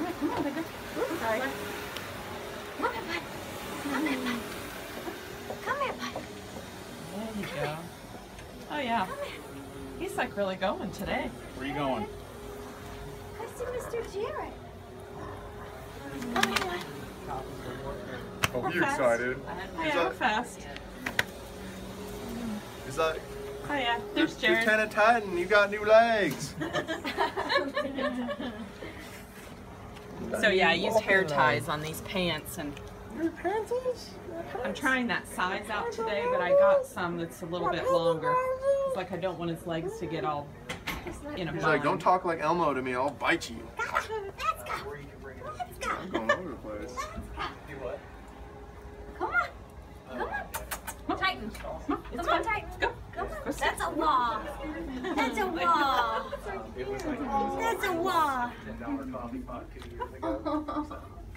right, come on, baby. Sorry. Come here, bud. Come here, bud. Come here, bud. There you go. Oh yeah. Come here. He's like really going today. Where are you going? I see Mr. Jared. Come here, bud. Oh, We're you fast. excited? Oh yeah, we're fast. Is that? Oh yeah, there's Jared. Lieutenant Titan, you got new legs. So yeah, I used hair ties on these pants, and Your panties? I'm trying that size out today, but I got some that's a little bit longer. It's like I don't want his legs to get all in a He's bun. like, don't talk like Elmo to me, I'll bite you. Let's go. Let's go. I'm going all over the place. Come on. Come on. Titan. Come on, Titan. Go. Come on. That's a wall. That's a wall. That's a wall.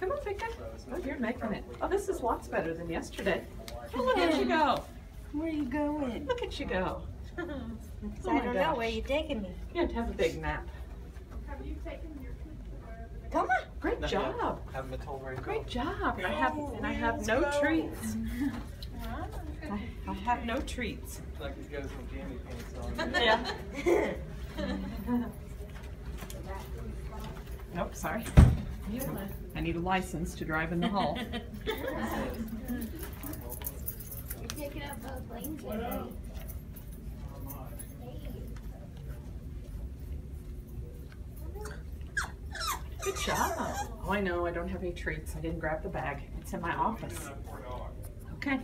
Come on, Victor. Oh, you're making it. Oh, this is lots better than yesterday. Oh, look at you go. Where are you going? Look at you go. I my don't know gosh. where you're taking me. You have to have a big nap. Come on. Great job. Haven't been told where to go. Great job. And I have no treats. I have no treats. Like he's got his jammy pants on. Yeah. Nope, sorry. I need a license to drive in the hall. You're taking up both lanes. Good job. Oh, I know. I don't have any treats. I didn't grab the bag. It's in my office. Okay.